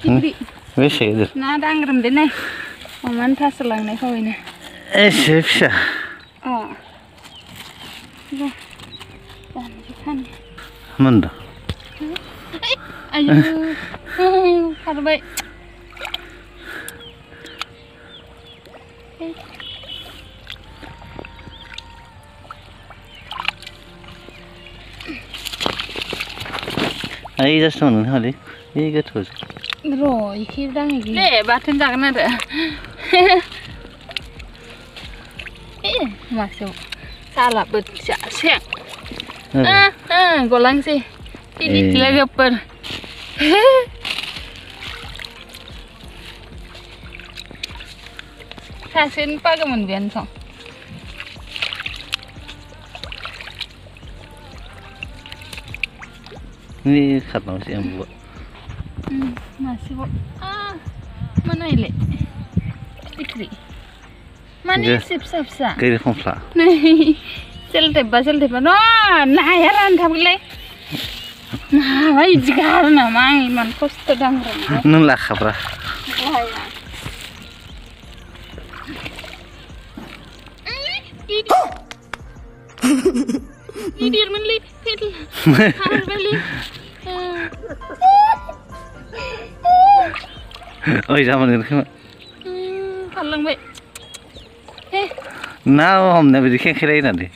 बेसे गिदिर ना दांग्रोमदो नै अमानो थास' लांनाय खावैनो एसे फिसा मोनद आयु खारबाय आइ जास्ट मोन हाले ए गोथौ र' इखे दाङै दे बाथोन जागोन आरो मासेयाव साला बोथिया सें गलांसै लोगोफोर सासेनो पागो मोनबायानो सं ini karena masih yang buat masih kok mana ini fikri mana sip-sip kayak konflik nih selteba no nah ya rantap gile nah wajib juga nama iman kosto dangren nun lah kabar Idir menli fit har beli oi zaman ini kan kallang baik nah homnya beri kira nanti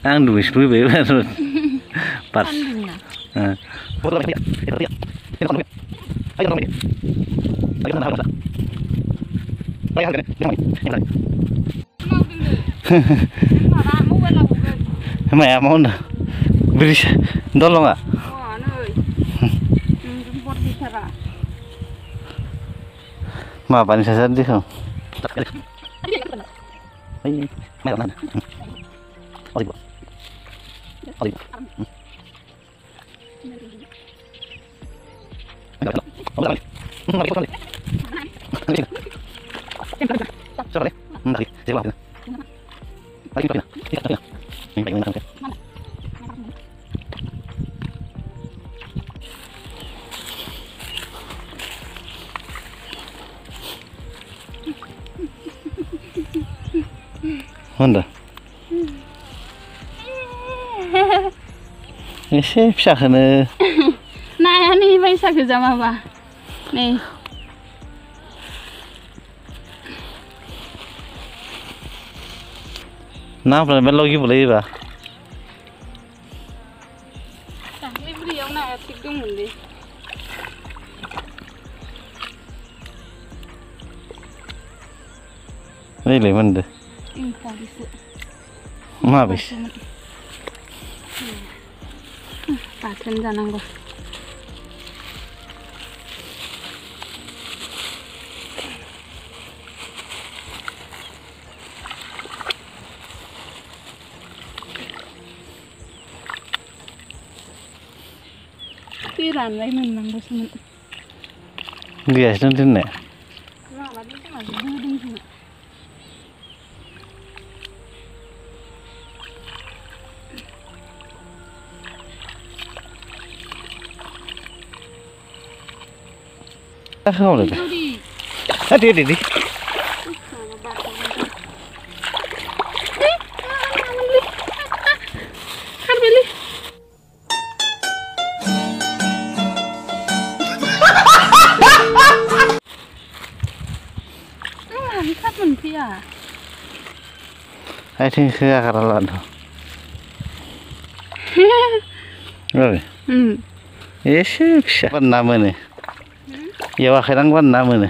ang duis pun baru pas mẹ món beri dolong ah mà bạn sẽ dẫn đi không mấy mấy bạn ôi bộ ôi Mana? Ini siapa nih? Nah, ini bisa kerja apa? Nih. Nah, pernah lagi boleh ba? Tak, libri yang nak tidur mundi. Ini lemon deh. Ma habis. Paten jangan go. Tiran lagi menang bos men. Dia sedang nih. Nah, lagi tu masih dudung sini. Không được. Đi. Khát mình phi à? Ai think khơi cả lợn rồi. Yes, siapa namanya? Ya wah kadang kan namanya.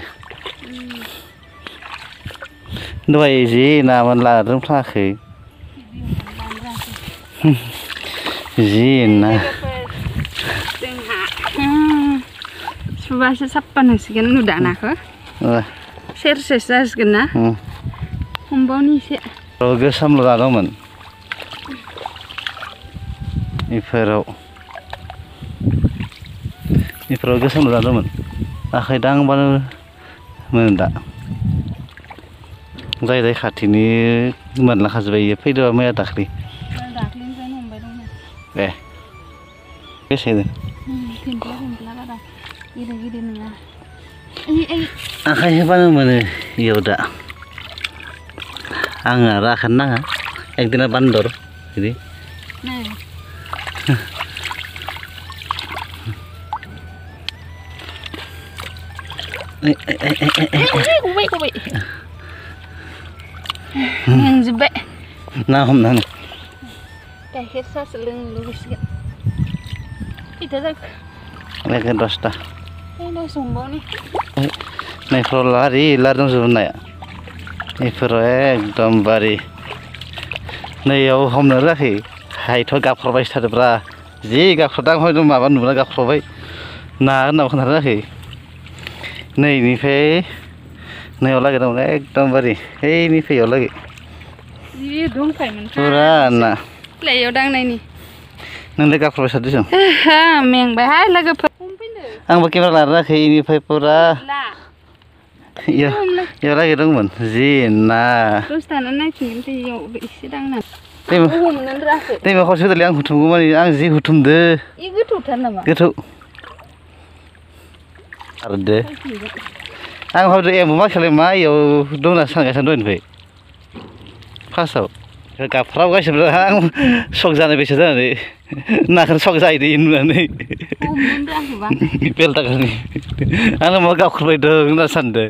Dua gì nào mình là đúng là khỉ. Gì nè. Coba sesapan sih kan udah nak kah? Ser gana. Membau ni sih. Kalau gesam lu ada men. Ifero gesam lu ada men. Akhir dang ban mendak. Dari hati ni mana lah kasih payah mai dakli. Dakli ni kan hombai dong. Kesini. Timpla kada. गिदिर गिदिर नङा आखाइ होबानो मोनो इयाव दा आङो आरो आखाइनो नाङा एकदिना बान्दर बिदि गबाय मेंजोब्बाय ना हमनानै गाइखेर सासो लोंनो लुगैसिगोन खैथा जाखो लेखा 10टा दसे हमबावनि नैफ्राव लारि दंजोबो नाया नैफोराव एकदमबारे नैयाव हमनो रोङाखै हायथ' गाबख्रावबायसो थादोब्रा जि गाबख्रावदों आं हयथ' माबा नुना गाबख्रावबाय ना होननाबो खोन्थानो रोङाखै नैनिफ्राय नैयाव लागै दंमोन एकदमबारे ओइनिफ्राय इयाव लागै जि दंखायोमोन फुरा ना लाइयाव दांनायनि नोंलाय गाबख्रावबाय थादों मेंबायहाय लोगोफोर हमफैदो आंबो केमेरा लानो रोङाखै इनिफ्राय फुरा इयाव लागै दंमोन जि ना दसे थाना नायफिनगोन इयाव एसे दांना हमनो रोङाखै दैमा खावसे होदोंलै आं हुथुमगौमानि आं जि हुथुमदो इ गोथौथार नामा गोथौ आरो दे आं हयथ' एम्बु माखालाय मा इयाव दं होनना सानगासिनो दहायनिफ्राय फार्स्टआव गाबफ्रावगासिनो आं सक जानाय बायसा जानानै नाखौनो सक जाहैदो नुनानै बेलटाखानि आंनो मा गाबख्रावबाय दं होनना सानदों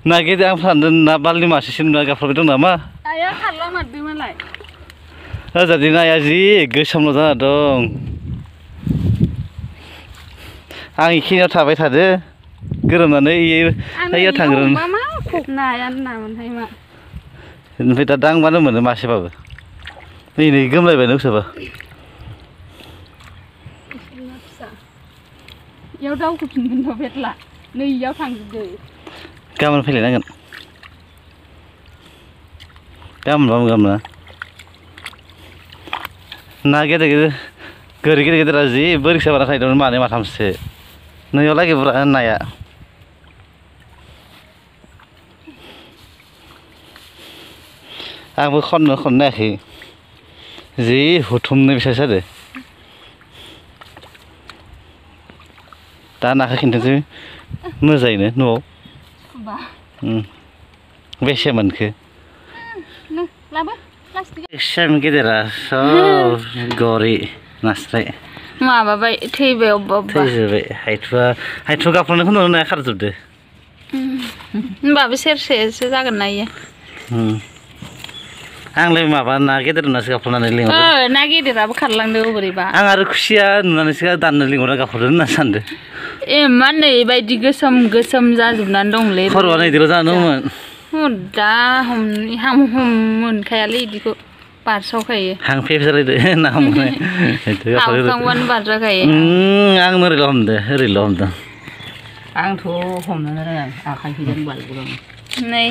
ना गेदेर आं सानदों ना बारलि मासेसो नुना गाबख्रावबाय दं नामा आया खारला मारदों मालाय ओजादि नाया जि गोसोमल' जाना दं आं इखिनियाव थाबाय थादो गोरोमनानै इयाव थांग्रोन नायानो नामोनहाय मा ओमफ्राय दा दांबानो मोनो मासेबाबो नै गोमलायबाय नोंसोरबा इयाव दावखोफिनगोन बेरला नै इयाव थांजोबदो गाबोन फैलायनांगोन गाबोनबाबो गाबोन ना गेदेर गेदेर गोरि गेदेर गेदेरा जि बोरैसा बाना थायदोंमोन मानै माथामसो नैयाव लागै बुरजा नाया आंबो खननो हायाखै जि हुथुमनो बेसां जादों दा नाखौ खिन्थानोसै मोजाङैनो न'आव बेसे मोनखो एसेबां गेदेरा सब गरि नास्राय माबाबाय थैबाय अबेबा थैजोब्बाय हायथुआ गाबख्रावनायखौ नुनानै नाया खारजोबदो होनबाबो सेरसेसो जागोन ना इयो आंलाय माबा ना गेदेर नुनासो गाबख्रावनानै लिंहरदों ना गेदेराबो खारलांदो बोरैबा आं आरो खुसिया नुनानैसो दाननो लिंहरना गाबख्रावदों होनना सानदों इमान नै बायदि गोसोम गोसोम जाजोबनानै दंलै खर'आ नैदिल' जानांगौमोन दा मोनखायालै इदिखौ बारसावखायो हां फेफ जालायदो ना हमनाय हावखांबानो बारजाखायो आं ओरैल' हमदों आंथ' हमनोनो रोङा आखाइजों बारग'दों नै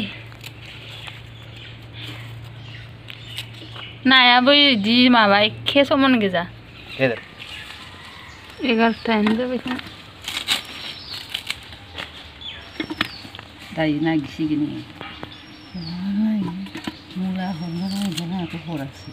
नायाबो इदि माबा एखे समान गोजा 11टायानो जाबाय खोमा दायो नागिरसिगोन मुला हमनो नागिरदों आंहाथ' हरासै